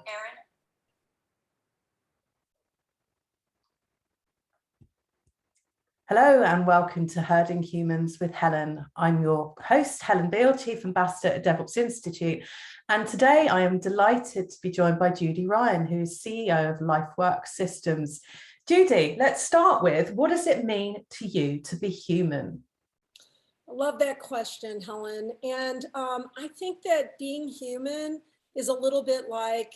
Aaron. Hello and welcome to Herding Humans with Helen. I'm your host, Helen Beale, Chief Ambassador at DevOps Institute. And today I am delighted to be joined by Judy Ryan, who is CEO of Lifework Systems. Judy, let's start with, what does it mean to you to be human? I love that question, Helen. And I think that being human is a little bit like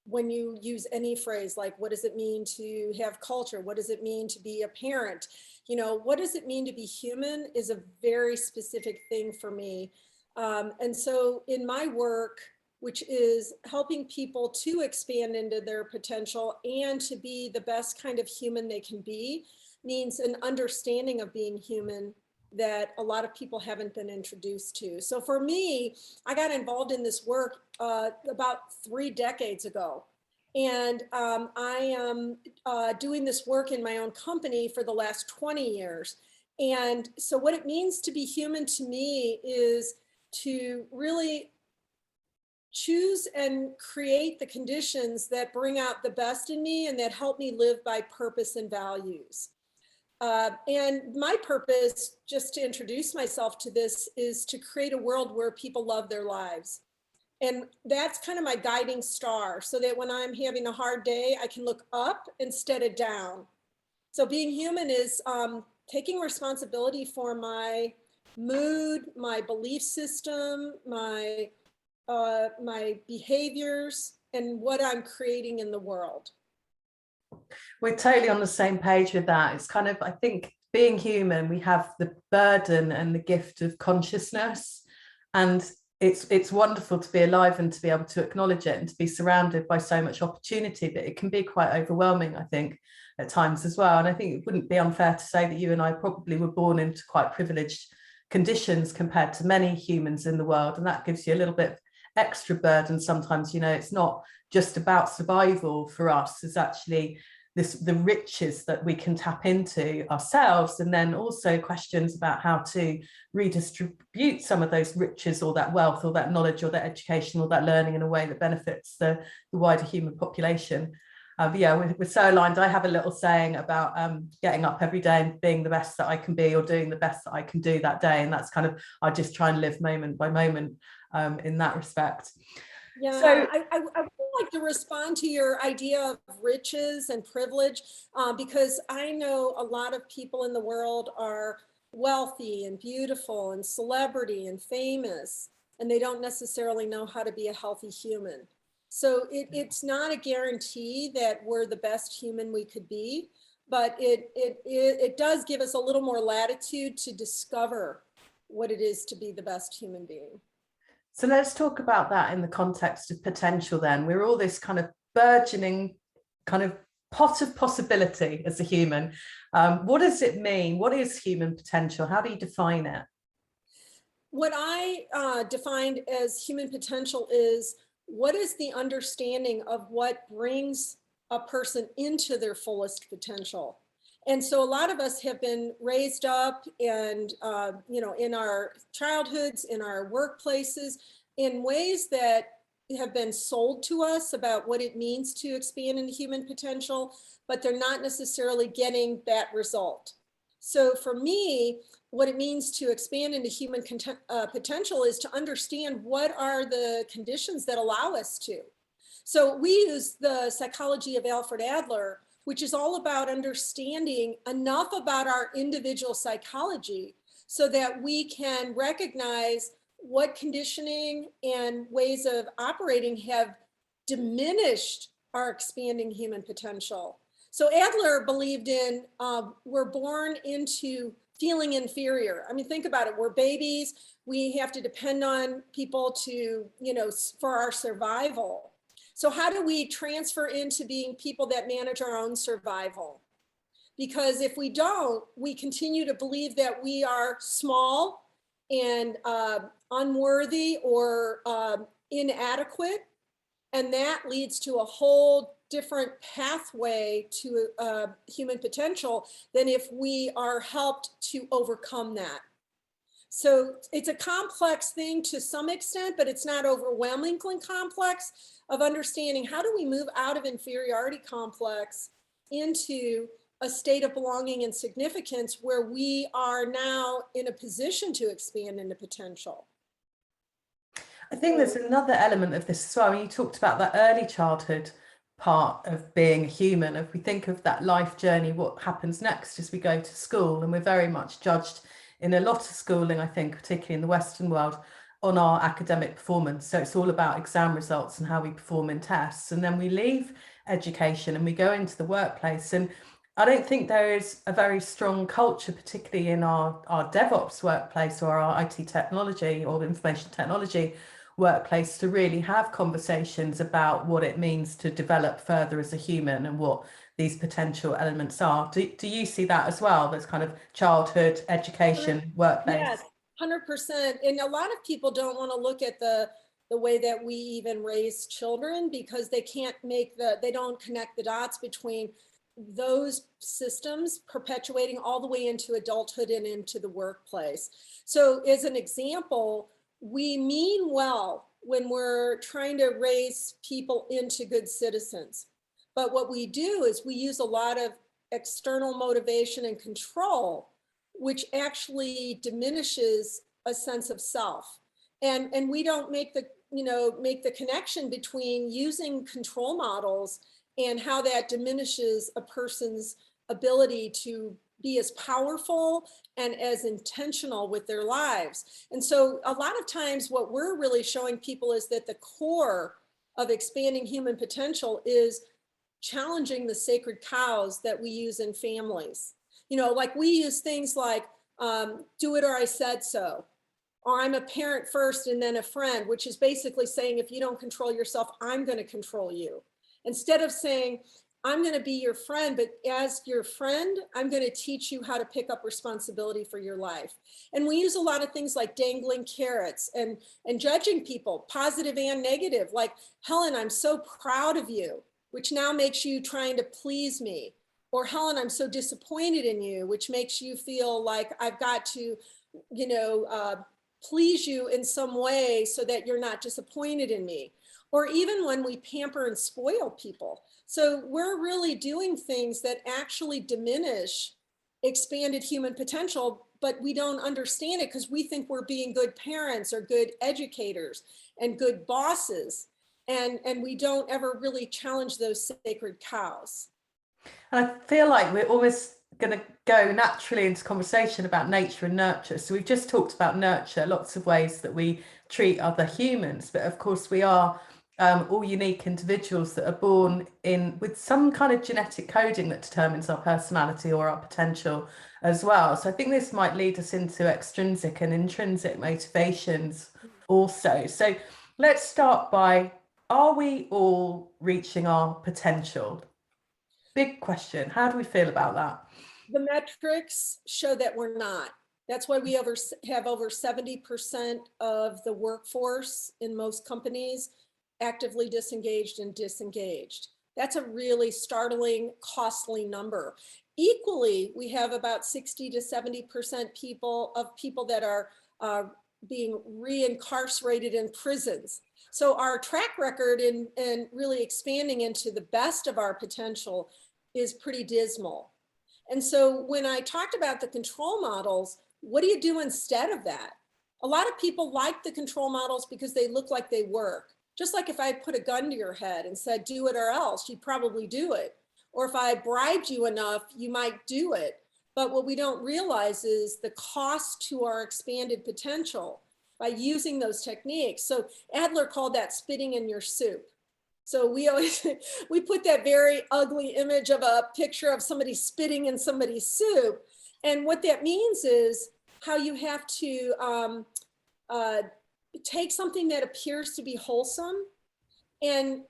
when you use any phrase, like, what does it mean to have culture? What does it mean to be a parent? You know, what does it mean to be human is a very specific thing for me. And so in my work, which is helping people to expand into their potential and to be the best kind of human they can be, means an understanding of being human that a lot of people haven't been introduced to. So for me, I got involved in this work about 3 decades ago. And I am doing this work in my own company for the last 20 years. And so what it means to be human to me is to really choose and create the conditions that bring out the best in me and that help me live by purpose and values. And my purpose, just to introduce myself to this, is to create a world where people love their lives. And that's kind of my guiding star, so that when I'm having a hard day, I can look up instead of down. So being human is taking responsibility for my mood, my belief system, my behaviors, and what I'm creating in the world. We're totally on the same page with that. It's kind of, I think, being human, we have the burden and the gift of consciousness, and it's wonderful to be alive and to be able to acknowledge it and to be surrounded by so much opportunity, but it can be quite overwhelming, I think, at times as well. And I think it wouldn't be unfair to say that you and I probably were born into quite privileged conditions compared to many humans in the world, and that gives you a little bit of extra burden sometimes. You know, it's not just about survival for us, it's actually the riches that we can tap into ourselves, and then also questions about how to redistribute some of those riches or that wealth or that knowledge or that education or that learning in a way that benefits the wider human population. But yeah, we're so aligned. I have a little saying about getting up every day and being the best that I can be, or doing the best that I can do that day, and that's kind of, I just try and live moment by moment in that respect. Yeah, so I would like to respond to your idea of riches and privilege, because I know a lot of people in the world are wealthy and beautiful and celebrity and famous, and they don't necessarily know how to be a healthy human. So it's not a guarantee that we're the best human we could be, but it does give us a little more latitude to discover what it is to be the best human being. So let's talk about that in the context of potential then. We're all this kind of burgeoning kind of pot of possibility as a human. What does it mean? What is human potential? How do you define it? What I defined as human potential is, what is the understanding of what brings a person into their fullest potential? And so a lot of us have been raised up and, you know, in our childhoods, in our workplaces, in ways that have been sold to us about what it means to expand into human potential, but they're not necessarily getting that result. So for me, what it means to expand into human potential is to understand what are the conditions that allow us to. So we use the psychology of Alfred Adler, which is all about understanding enough about our individual psychology so that we can recognize what conditioning and ways of operating have diminished our expanding human potential. So Adler believed in, we're born into feeling inferior. I mean, think about it. We're babies. We have to depend on people to, you know, for our survival. So how do we transfer into being people that manage our own survival? Because if we don't, we continue to believe that we are small and unworthy or inadequate. And that leads to a whole different pathway to human potential than if we are helped to overcome that. So it's a complex thing to some extent, but it's not overwhelmingly complex, of understanding how do we move out of inferiority complex into a state of belonging and significance where we are now in a position to expand into potential. I think there's another element of this as well. You talked about that early childhood part of being a human. If we think of that life journey, what happens next as we go to school, and we're very much judged in a lot of schooling, I think, particularly in the Western world, on our academic performance. So it's all about exam results and how we perform in tests. And then we leave education and we go into the workplace. And I don't think there is a very strong culture, particularly in our DevOps workplace or our IT technology or information technology workplace, to really have conversations about what it means to develop further as a human and what these potential elements are. Do you see that as well? There's kind of childhood, education, workplace. Yes, 100%. And a lot of people don't want to look at the way that we even raise children, because they can't they don't connect the dots between those systems perpetuating all the way into adulthood and into the workplace. So as an example, we mean well when we're trying to raise people into good citizens. But what we do is we use a lot of external motivation and control, which actually diminishes a sense of self. And we don't make the connection between using control models and how that diminishes a person's ability to be as powerful and as intentional with their lives. And so a lot of times what we're really showing people is that the core of expanding human potential is challenging the sacred cows that we use in families. Like we use things like do it or I said so, or I'm a parent first and then a friend, which is basically saying, if you don't control yourself, I'm going to control you. Instead of saying, I'm going to be your friend, but as your friend, I'm going to teach you how to pick up responsibility for your life. And we use a lot of things like dangling carrots and judging people, positive and negative, like, Helen, I'm so proud of you, which now makes you trying to please me. Or Helen, I'm so disappointed in you, which makes you feel like I've got to, please you in some way so that you're not disappointed in me. Or even when we pamper and spoil people. So we're really doing things that actually diminish expanded human potential, but we don't understand it because we think we're being good parents or good educators and good bosses. And we don't ever really challenge those sacred cows. And I feel like we're almost going to go naturally into conversation about nature and nurture. So we've just talked about nurture, lots of ways that we treat other humans, but of course we are all unique individuals that are born in with some kind of genetic coding that determines our personality or our potential as well. So I think this might lead us into extrinsic and intrinsic motivations also. So let's start by, are we all reaching our potential? Big question. How do we feel about that? The metrics show that we're not. That's why we have over 70% of the workforce in most companies actively disengaged and disengaged. That's a really startling, costly number. Equally, we have about 60 to 70% people that are being reincarcerated in prisons. So our track record in really expanding into the best of our potential is pretty dismal. And so when I talked about the control models, what do you do instead of that? A lot of people like the control models because they look like they work. Just like if I put a gun to your head and said, do it or else, you'd probably do it. Or if I bribed you enough, you might do it. But what we don't realize is the cost to our expanded potential by using those techniques. So Adler called that spitting in your soup. So we put that very ugly image of a picture of somebody spitting in somebody's soup. And what that means is how you have to take something that appears to be wholesome and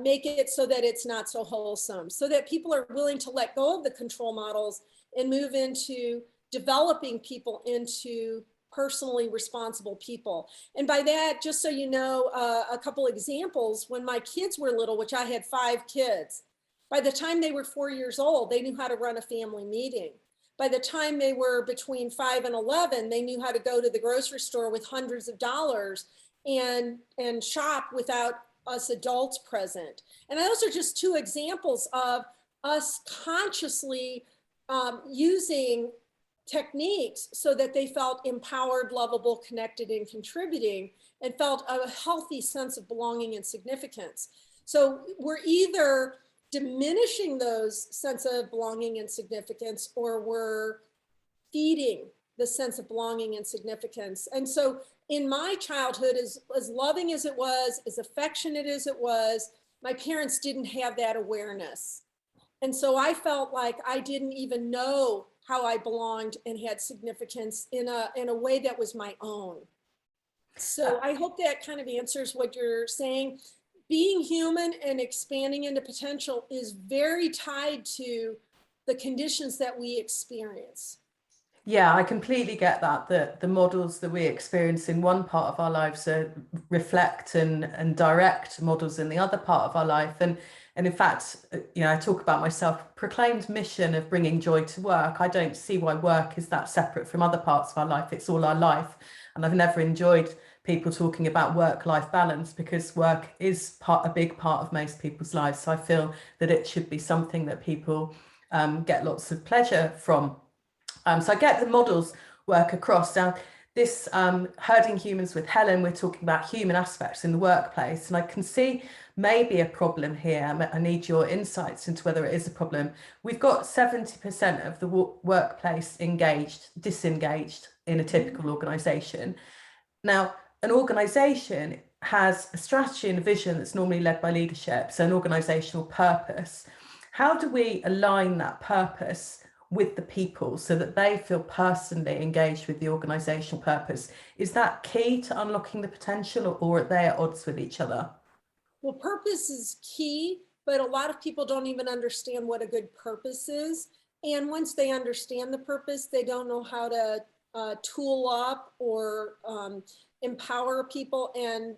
make it so that it's not so wholesome, so that people are willing to let go of the control models and move into developing people into personally responsible people. And by that, just so you know, a couple examples, when my kids were little, which I had 5 kids, by the time they were 4 years old, they knew how to run a family meeting. by the time they were between 5 and 11, they knew how to go to the grocery store with hundreds of dollars and shop without us adults present. And those are just two examples of us consciously using techniques so that they felt empowered, lovable, connected, and contributing, and felt a healthy sense of belonging and significance. So we're either diminishing those sense of belonging and significance, or we're feeding the sense of belonging and significance. And so in my childhood, as loving as it was, as affectionate as it was, my parents didn't have that awareness. And so I felt like I didn't even know how I belonged and had significance in a way that was my own. So I hope that kind of answers what you're saying. Being human and expanding into potential is very tied to the conditions that we experience. Yeah, I completely get that the models that we experience in one part of our lives reflect and direct models in the other part of our life. And in fact, I talk about my self-proclaimed mission of bringing joy to work. I don't see why work is that separate from other parts of our life. It's all our life. And I've never enjoyed people talking about work-life balance, because work is a big part of most people's lives. So I feel that it should be something that people get lots of pleasure from. So I get the models work across. Now, this herding humans with Helen, we're talking about human aspects in the workplace, and I can see maybe a problem here. I need your insights into whether it is a problem. We've got 70% of the workplace disengaged in a typical organisation. Now, an organisation has a strategy and a vision that's normally led by leadership, so an organisational purpose. How do we align that purpose with the people so that they feel personally engaged with the organisational purpose? Is that key to unlocking the potential, or are they at odds with each other? Well, purpose is key, but a lot of people don't even understand what a good purpose is. And once they understand the purpose, they don't know how to tool up or empower people and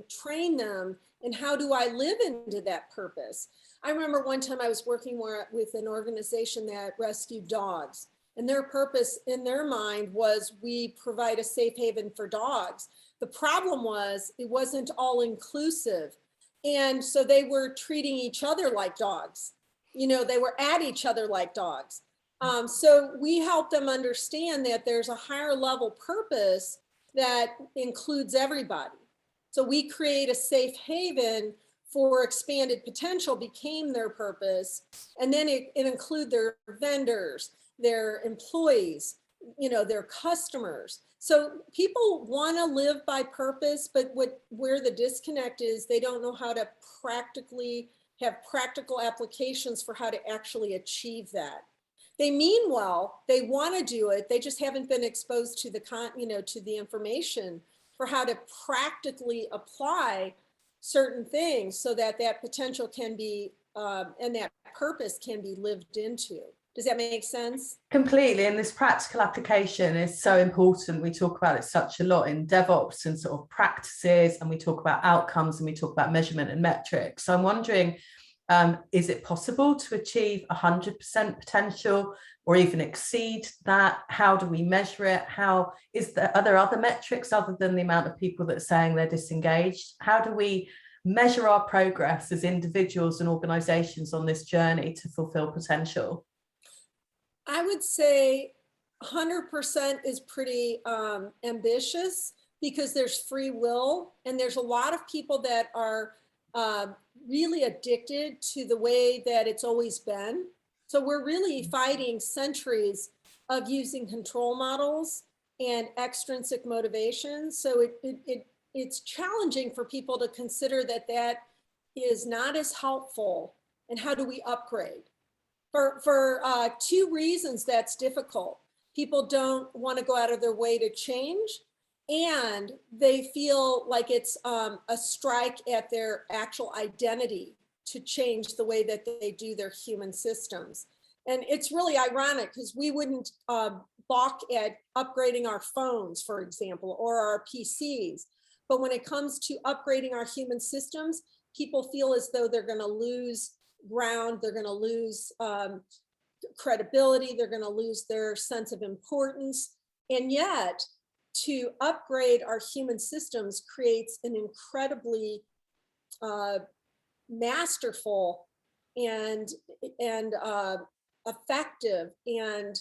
train them. And how do I live into that purpose? I remember one time I was working with an organization that rescued dogs, and their purpose in their mind was, we provide a safe haven for dogs. The problem was it wasn't all inclusive. And so they were treating each other like dogs. They were at each other like dogs. So we help them understand that there's a higher level purpose that includes everybody. So we create a safe haven for expanded potential became their purpose. And then it include their vendors, their employees, their customers. So people want to live by purpose, but where the disconnect is, they don't know how to practically have practical applications for how to actually achieve that. They mean well, they want to do it, they just haven't been exposed to to the information for how to practically apply certain things so that that potential can be and that purpose can be lived into. Does that make sense? Completely. And this practical application is so important. We talk about it such a lot in DevOps and sort of practices, and we talk about outcomes, and we talk about measurement and metrics. So I'm wondering, is it possible to achieve 100% potential or even exceed that? How do we measure it? Are there other metrics other than the amount of people that are saying they're disengaged? How do we measure our progress as individuals and organizations on this journey to fulfill potential? I would say 100% is pretty ambitious, because there's free will, and there's a lot of people that are really addicted to the way that it's always been. So we're really fighting centuries of using control models and extrinsic motivation. So it's challenging for people to consider that that is not as helpful. And how do we upgrade? For two reasons that's difficult. People don't want to go out of their way to change, and they feel like it's a strike at their actual identity to change the way that they do their human systems. And it's really ironic, because we wouldn't balk at upgrading our phones, for example, or our PCs. But when it comes to upgrading our human systems, people feel as though they're going to lose ground, they're going to lose credibility, they're going to lose their sense of importance. And yet, to upgrade our human systems creates an incredibly masterful and effective and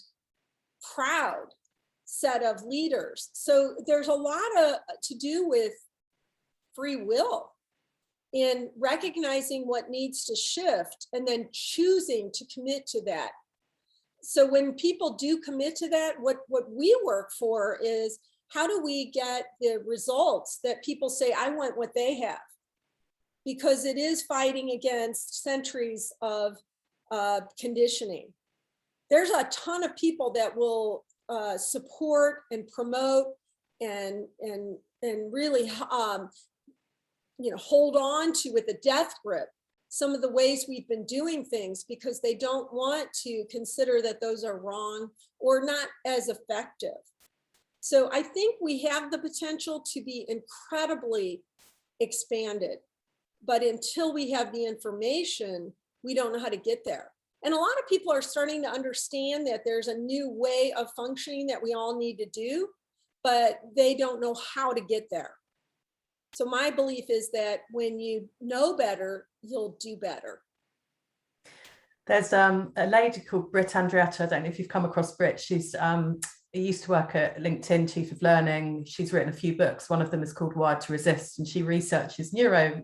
proud set of leaders. So there's a lot to do with free will in recognizing what needs to shift and then choosing to commit to that. So when people do commit to that, what we work for is, how do we get the results that people say, I want what they have? Because it is fighting against centuries of conditioning. There's a ton of people that will support and promote and really hold on to with a death grip some of the ways we've been doing things, because they don't want to consider that those are wrong or not as effective. So I think we have the potential to be incredibly expanded, but until we have the information, we don't know how to get there. And a lot of people are starting to understand that there's a new way of functioning that we all need to do, but they don't know how to get there. So my belief is that when you know better, you'll do better. There's a lady called Britt Andrietta. I don't know if you've come across Britt. She's used to work at LinkedIn, Chief of Learning. She's written a few books. One of them is called Wired to Resist, and she researches neuro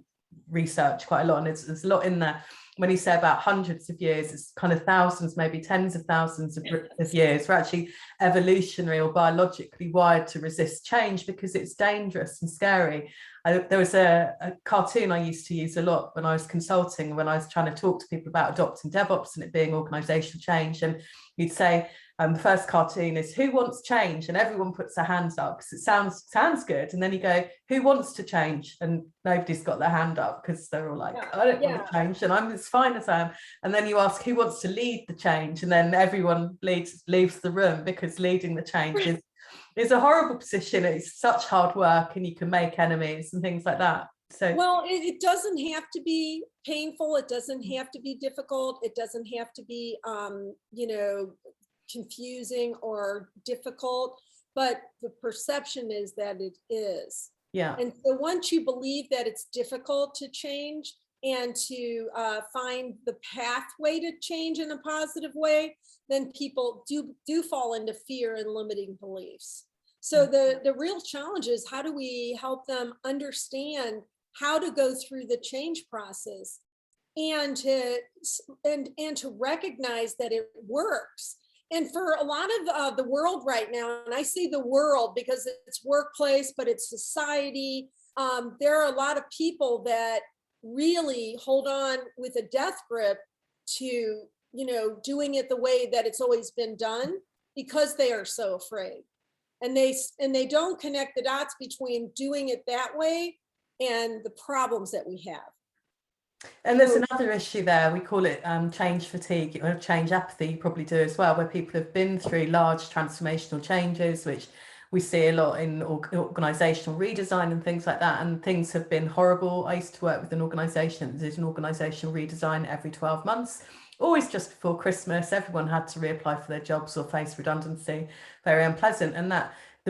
research quite a lot. And there's a lot in there. When you say about hundreds of years, it's kind of thousands, maybe tens of thousands of years. We're actually evolutionary or biologically wired to resist change because it's dangerous and scary. There was a cartoon I used to use a lot when I was consulting, when I was trying to talk to people about adopting DevOps and it being organizational change. And you'd say, the first cartoon is, who wants change? And everyone puts their hands up because it sounds good. And then you go, who wants to change? And nobody's got their hand up because they're all like, I don't want to change, and I'm as fine as I am. And then you ask, who wants to lead the change? And then everyone leaves the room, because leading the change is a horrible position. It's such hard work, and you can make enemies and things like that. So, well, it doesn't have to be painful. It doesn't have to be difficult. It doesn't have to be, confusing or difficult, but the perception is that it is. Yeah. And so once you believe that it's difficult to change and to find the pathway to change in a positive way, then people do fall into fear and limiting beliefs. So the real challenge is, how do we help them understand how to go through the change process and to recognize that it works. And for a lot of the world right now, and I say the world because it's workplace, but it's society, there are a lot of people that really hold on with a death grip to, doing it the way that it's always been done, because they are so afraid. And they don't connect the dots between doing it that way and the problems that we have. And there's another issue there. We call it change fatigue or change apathy. You probably do as well, where people have been through large transformational changes, which we see a lot in organizational redesign and things like that. And things have been horrible. I used to work with an organization that did an organizational redesign every 12 months, always just before Christmas. Everyone had to reapply for their jobs or face redundancy. Very unpleasant. And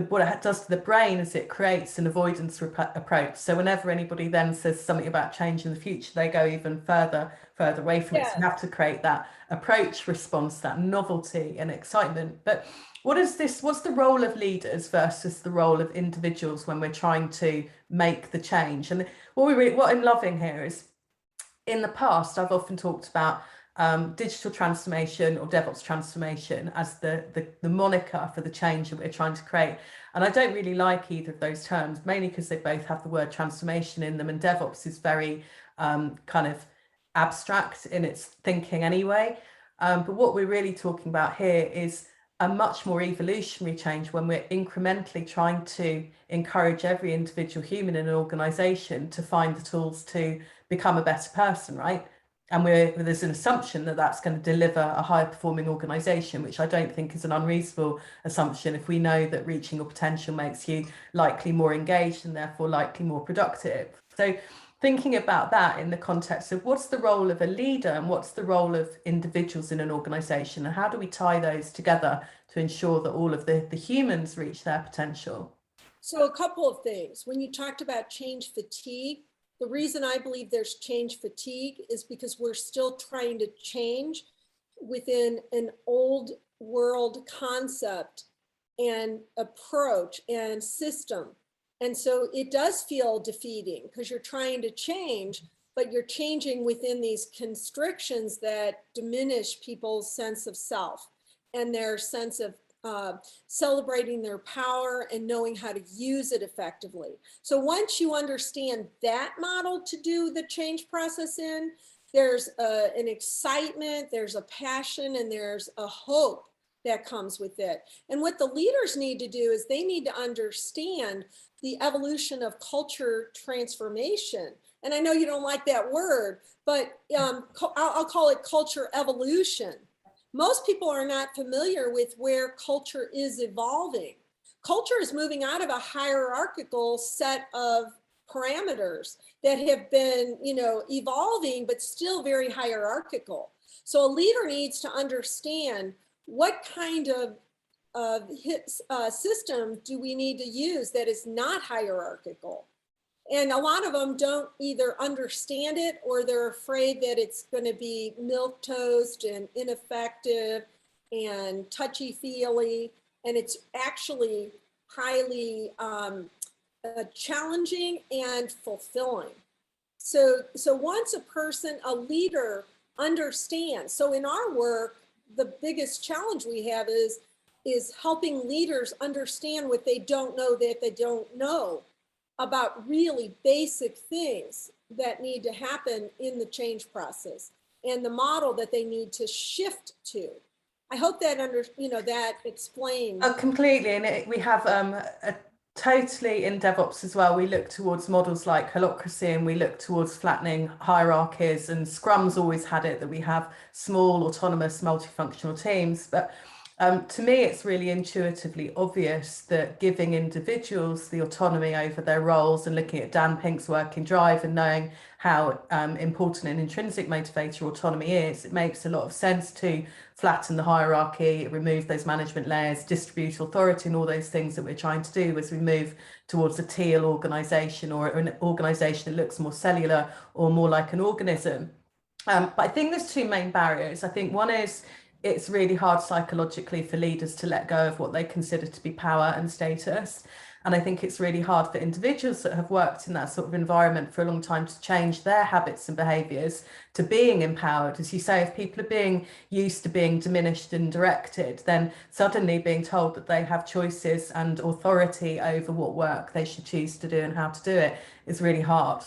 what it does to the brain is it creates an avoidance approach. So whenever anybody then says something about change in the future, they go even further away from it. So you have to create that approach response, that novelty and excitement. But what's the role of leaders versus the role of individuals when we're trying to make the change? And what I'm loving here is, in the past, I've often talked about digital transformation or DevOps transformation as the moniker for the change that we're trying to create. And I don't really like either of those terms, mainly because they both have the word transformation in them, and DevOps is very kind of abstract in its thinking anyway. But what we're really talking about here is a much more evolutionary change, when we're incrementally trying to encourage every individual human in an organization to find the tools to become a better person, right? And there's an assumption that that's going to deliver a higher performing organization, which I don't think is an unreasonable assumption if we know that reaching your potential makes you likely more engaged and therefore likely more productive. So thinking about that in the context of what's the role of a leader and what's the role of individuals in an organization, and how do we tie those together to ensure that all of the humans reach their potential? So a couple of things. When you talked about change fatigue, the reason I believe there's change fatigue is because we're still trying to change within an old world concept and approach and system. And so it does feel defeating because you're trying to change, but you're changing within these constrictions that diminish people's sense of self and their sense of celebrating their power and knowing how to use it effectively. So once you understand that model to do the change process in, there's an excitement, there's a passion, and there's a hope that comes with it. And what the leaders need to do is they need to understand the evolution of culture transformation. And I know you don't like that word, but I'll call it culture evolution. Most people are not familiar with where culture is evolving. Culture is moving out of a hierarchical set of parameters that have been, evolving, but still very hierarchical. So a leader needs to understand what kind of system do we need to use that is not hierarchical. And a lot of them don't either understand it or they're afraid that it's going to be milquetoast and ineffective and touchy-feely. And it's actually highly challenging and fulfilling. So once a leader understands, so in our work, the biggest challenge we have is helping leaders understand what they don't know that they don't know about really basic things that need to happen in the change process and the model that they need to shift to. I hope that that explains. Completely, and we have a totally in DevOps as well. We look towards models like holacracy, and we look towards flattening hierarchies. And Scrum's always had it that we have small, autonomous, multifunctional teams, but to me, it's really intuitively obvious that giving individuals the autonomy over their roles and looking at Dan Pink's work in Drive and knowing how important an intrinsic motivator autonomy is, it makes a lot of sense to flatten the hierarchy, remove those management layers, distribute authority, and all those things that we're trying to do as we move towards a teal organization or an organization that looks more cellular or more like an organism. But I think there's two main barriers. I think one is it's really hard psychologically for leaders to let go of what they consider to be power and status. And I think it's really hard for individuals that have worked in that sort of environment for a long time to change their habits and behaviours to being empowered. As you say, if people are being used to being diminished and directed, then suddenly being told that they have choices and authority over what work they should choose to do and how to do it is really hard.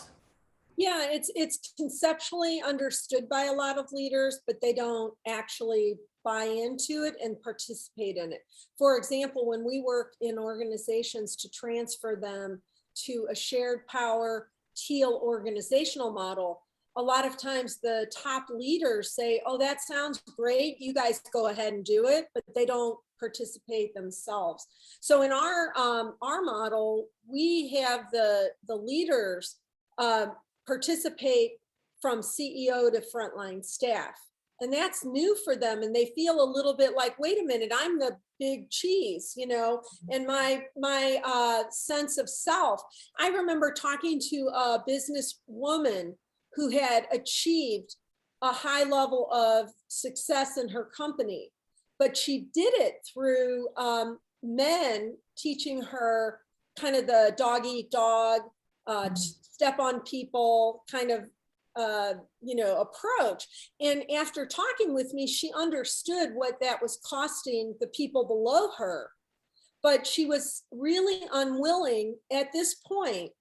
Yeah, it's conceptually understood by a lot of leaders, but they don't actually buy into it and participate in it. For example, when we work in organizations to transfer them to a shared power teal organizational model, a lot of times the top leaders say, oh, that sounds great, you guys go ahead and do it, but they don't participate themselves. So in our model, we have the leaders participate from CEO to frontline staff. And that's new for them. And they feel a little bit like, wait a minute, I'm the big cheese, and my sense of self. I remember talking to a businesswoman who had achieved a high level of success in her company, but she did it through men teaching her kind of the dog eat dog, step on people kind of approach. And after talking with me, she understood what that was costing the people below her, but she was really unwilling at this point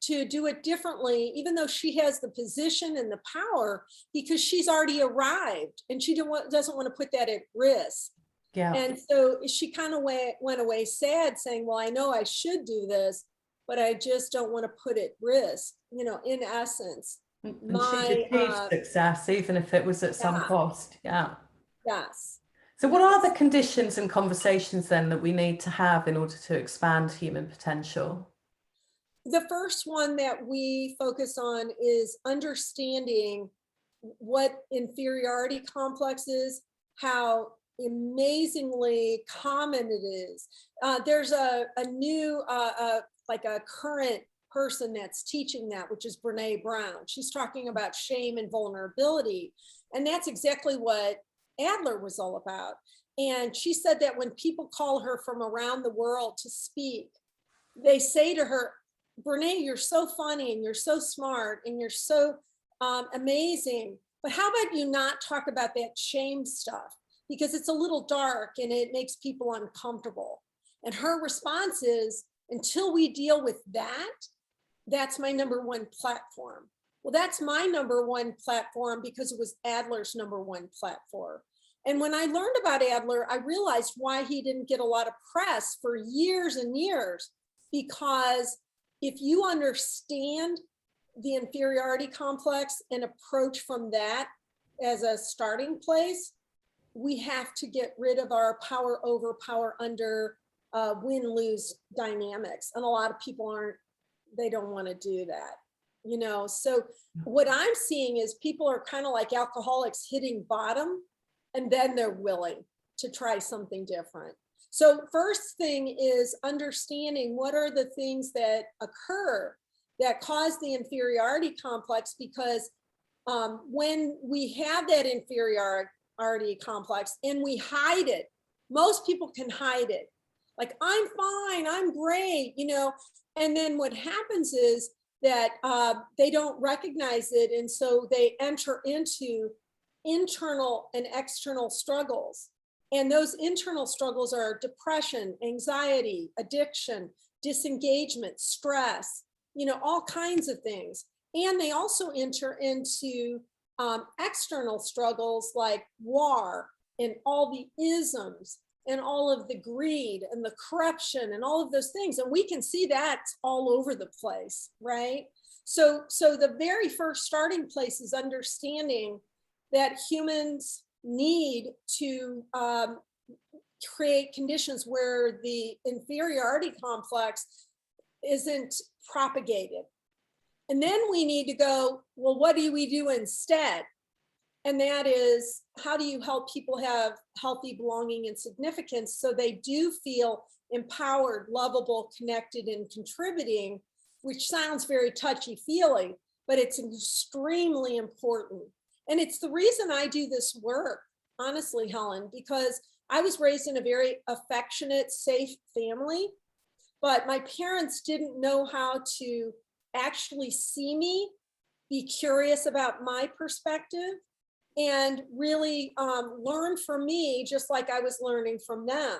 to do it differently, even though she has the position and the power, because she's already arrived and she doesn't want to put that at risk. Yeah. And so she kind of went away sad, saying, well, I know I should do this, but I just don't want to put it at risk, in essence. And she achieved success, even if it was at some cost. Yeah. Yes. So what are the conditions and conversations then that we need to have in order to expand human potential? The first one that we focus on is understanding what inferiority complex is, how amazingly common it is. There's a new, like a current person that's teaching that, which is Brene Brown. She's talking about shame and vulnerability. And that's exactly what Adler was all about. And she said that when people call her from around the world to speak, they say to her, Brene, you're so funny and you're so smart and you're so amazing, but how about you not talk about that shame stuff? Because it's a little dark and it makes people uncomfortable. And her response is, until we deal with that, that's my number one platform. Well, that's my number one platform because it was Adler's number one platform. And when I learned about Adler, I realized why he didn't get a lot of press for years and years, because if you understand the inferiority complex and approach from that as a starting place, we have to get rid of our power over, power under, win-lose dynamics. And a lot of people they don't want to do that, you know? So what I'm seeing is people are kind of like alcoholics hitting bottom, and then they're willing to try something different. So first thing is understanding what are the things that occur that cause the inferiority complex, because when we have that inferiority complex and we hide it, most people can hide it. Like, I'm fine, I'm great, you know, and then what happens is that they don't recognize it. And so they enter into internal and external struggles. And those internal struggles are depression, anxiety, addiction, disengagement, stress, you know, all kinds of things. And they also enter into external struggles like war and all the isms and all of the greed and the corruption and all of those things. And we can see that all over the place, right? So the very first starting place is understanding that humans need to create conditions where the inferiority complex isn't propagated. And then we need to go, well, what do we do instead? And that is, how do you help people have healthy belonging and significance so they do feel empowered, lovable, connected, and contributing, which sounds very touchy-feely, but it's extremely important. And it's the reason I do this work, honestly, Helen, because I was raised in a very affectionate, safe family, but my parents didn't know how to actually see me, be curious about my perspective, and really learn from me just like I was learning from them.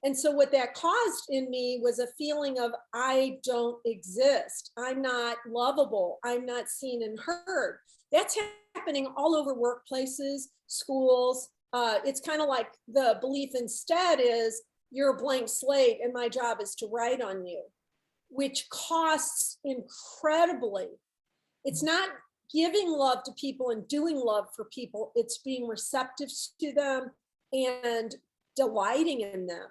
And so what that caused in me was a feeling of, I don't exist. I'm not lovable. I'm not seen and heard. That's happening all over workplaces, schools. It's kind of like the belief instead is, you're a blank slate and my job is to write on you, which costs incredibly. It's not giving love to people and doing love for people. It's being receptive to them and delighting in them.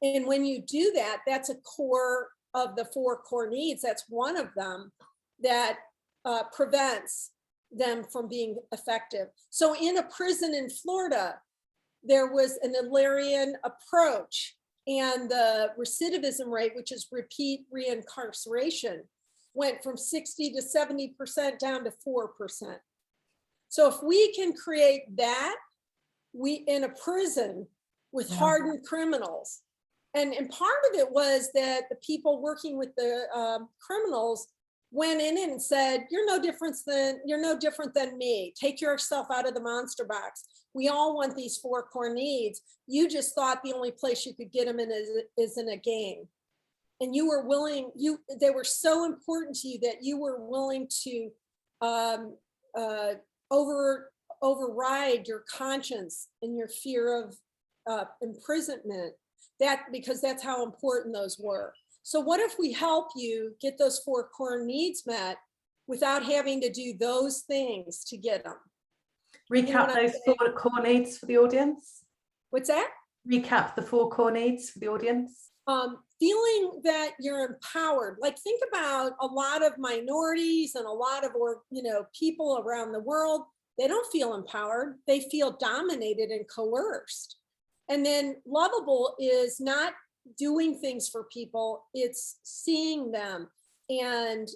And when you do that, that's a core of the 4 core needs. That's one of them that prevents them from being effective. So in a prison in Florida, there was an Adlerian approach, and the recidivism rate, which is repeat reincarceration, went from 60 to 70% down to 4%. So if we can create that, we in a prison with hardened criminals, and part of it was that the people working with the criminals went in and said, you're no different than me. Take yourself out of the monster box. We all want these 4 core needs. You just thought the only place you could get them in is in a game. And you were willing, they were so important to you that you were willing to override your conscience and your fear of imprisonment, because that's how important those were. So what if we help you get those 4 core needs met without having to do those things to get them? Recap those 4 core needs for the audience. What's that? Recap the 4 core needs for the audience. Feeling that you're empowered. Like, think about a lot of minorities and a lot of, people around the world. They don't feel empowered. They feel dominated and coerced. And then lovable is not doing things for people. It's seeing them and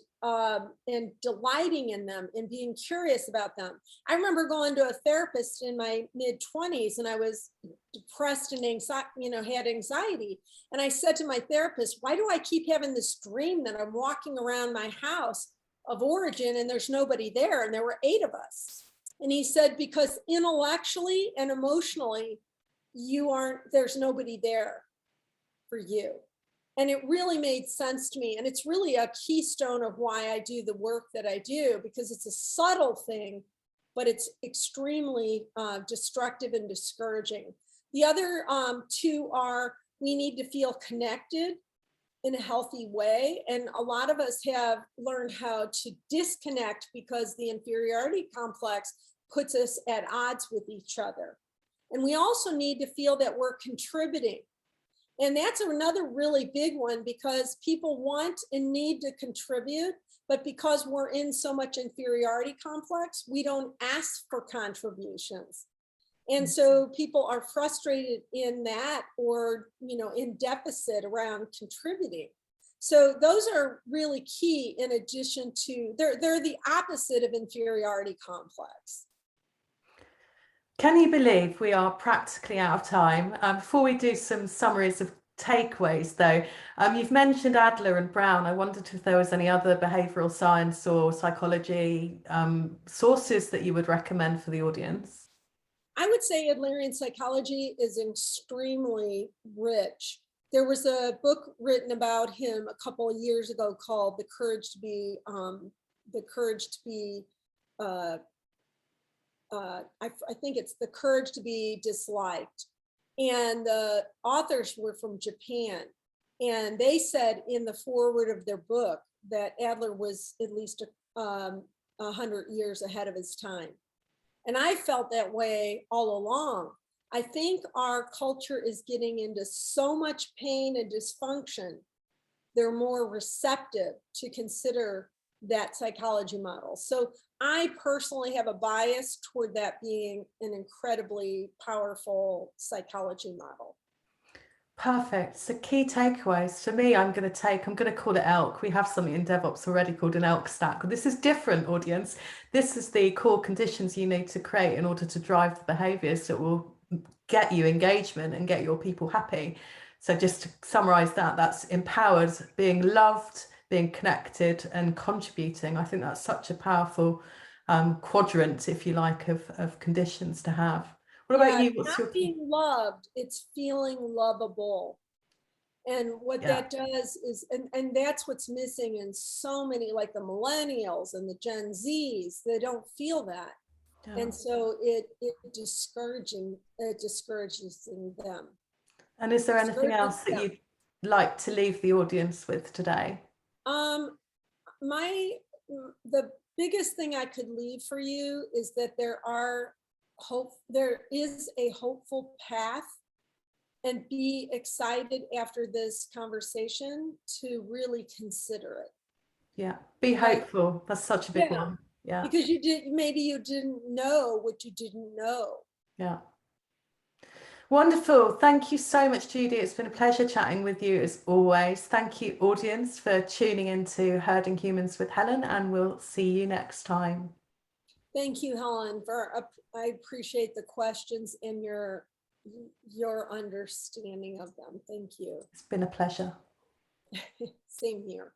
delighting in them and being curious about them. I remember going to a therapist in my mid-20s, and I was depressed and had anxiety. And I said to my therapist, why do I keep having this dream that I'm walking around my house of origin and there's nobody there? And there were 8 of us. And he said, because intellectually and emotionally, there's nobody there for you. And it really made sense to me. And it's really a keystone of why I do the work that I do, because it's a subtle thing, but it's extremely destructive and discouraging. The other 2 are, we need to feel connected in a healthy way. And a lot of us have learned how to disconnect because the inferiority complex puts us at odds with each other. And we also need to feel that we're contributing. And that's another really big one, because people want and need to contribute, but because we're in so much inferiority complex, we don't ask for contributions. And so people are frustrated in that, or, in deficit around contributing. So those are really key, in addition to, they're the opposite of inferiority complex. Can you believe we are practically out of time? Before we do some summaries of takeaways, though, you've mentioned Adler and Brown. I wondered if there was any other behavioral science or psychology sources that you would recommend for the audience. I would say Adlerian psychology is extremely rich. There was a book written about him a couple of years ago called "The Courage to Be." I think it's "The Courage to Be Disliked," and the authors were from Japan, and they said in the foreword of their book that Adler was at least 100 years ahead of his time. And I felt that way all along. I think our culture is getting into so much pain and dysfunction. They're more receptive to consider that psychology model. So I personally have a bias toward that being an incredibly powerful psychology model. Perfect. So key takeaways for me, I'm going to call it ELK. We have something in DevOps already called an ELK stack. This is different, audience. This is the core conditions you need to create in order to drive the behaviors that will get you engagement and get your people happy. So just to summarize that, that's empowered, being loved, being connected, and contributing. I think that's such a powerful quadrant, if you like, of conditions to have. What about you? What's not being loved, it's feeling lovable. And what that does is, and that's what's missing in so many, like the millennials and the Gen Zs, they don't feel that. Yeah. And so it discourages them. And is there anything else that you'd like to leave the audience with today? The biggest thing I could leave for you is that there is a hopeful path, and be excited after this conversation to really consider it. Yeah, be hopeful. That's such a big one. Yeah, because maybe you didn't know what you didn't know. Yeah. Wonderful. Thank you so much, Judy. It's been a pleasure chatting with you as always. Thank you, audience, for tuning into Herding Humans with Helen, and we'll see you next time. Thank you, Helen. I appreciate the questions and your understanding of them. Thank you. It's been a pleasure. Same here.